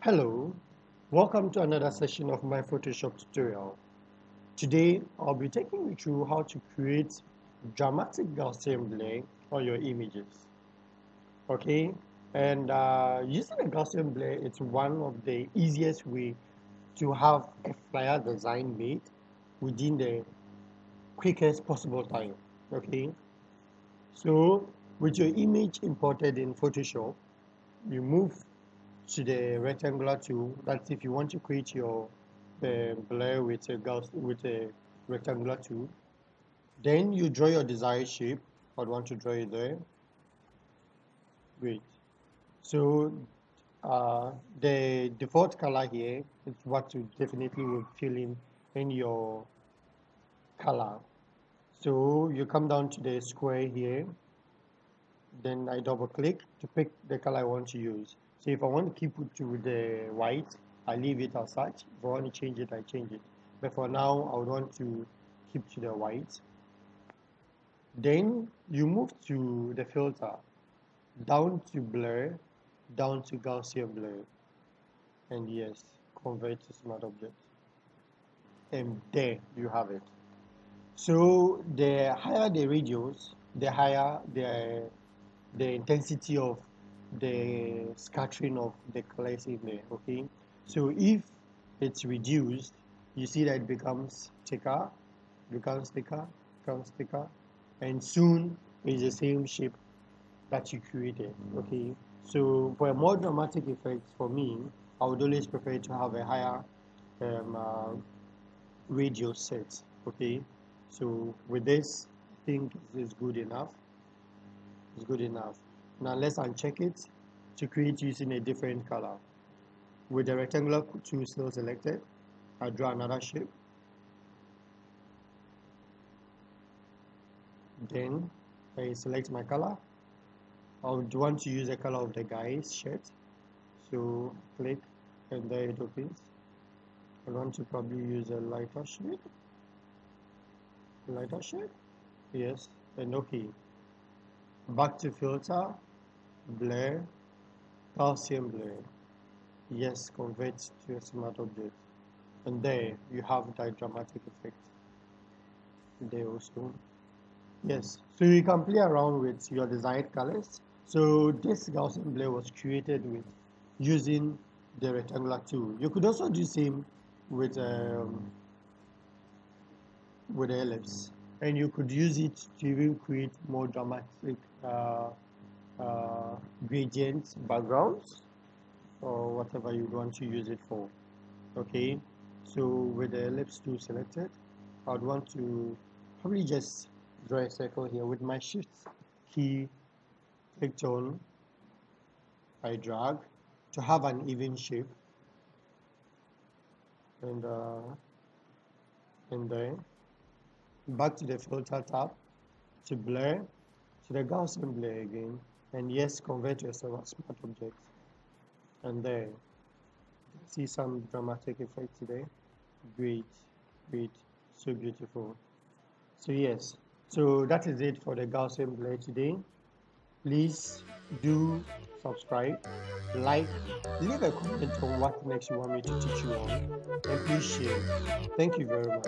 Hello, welcome to another session of my Photoshop tutorial. Today, I'll be taking you through how to create dramatic Gaussian blur on your images. Okay, and using a Gaussian blur, it's one of the easiest way to have a flyer design made within the quickest possible time. Okay, so with your image imported in Photoshop, you move to the rectangular tool. That's if you want to create your blur with a rectangular tool. Then you draw your desired shape. I'd want to draw it there. Great. So the default color here is what you definitely will fill in your color. So you come down to the square here. Then I double click to pick the color I want to use. So if I want to keep it to the white, I leave it as such. If I want to change it, I change it. But for now, I would want to keep to the white. Then you move to the filter, down to blur, down to Gaussian blur. And yes, convert to smart object. And there you have it. So the higher the radius, the higher the intensity of the scattering of the colors in there. Okay, so if it's reduced, you see that it becomes thicker, becomes thicker, becomes thicker, and soon it's the same shape that you created. Okay, so for a more dramatic effect, for me, I would always prefer to have a higher radius set. Okay, so with this, I think it's good enough. It's good enough. Now let's uncheck it to create using a different color. With the rectangular tool still selected, I draw another shape. Then I select my color. I would want to use the color of the guy's shirt. So click and there it opens. I want to probably use a lighter shade. Lighter shade? Yes, and okay. Back to filter, blur, Gaussian blur. Yes, convert to a smart object. And there you have that dramatic effect. There also. Yes, so you can play around with your desired colors. So this Gaussian blur was created using the rectangular tool. You could also do the same with the ellipse, and you could use it to even create more dramatic gradient backgrounds or whatever you want to use it for. Okay, so with the ellipse tool selected, I would want to probably just draw a circle here with my shift key clicked on. I drag to have an even shape, and then back to the filter tab to blur, to the Gaussian blur again, and yes, convert to a smart object. And there, see some dramatic effect today. Great, great, so beautiful. So yes, so that is it for the Gaussian blur today. Please do subscribe, like, leave a comment on what next you want me to teach you on, and please share. Thank you very much.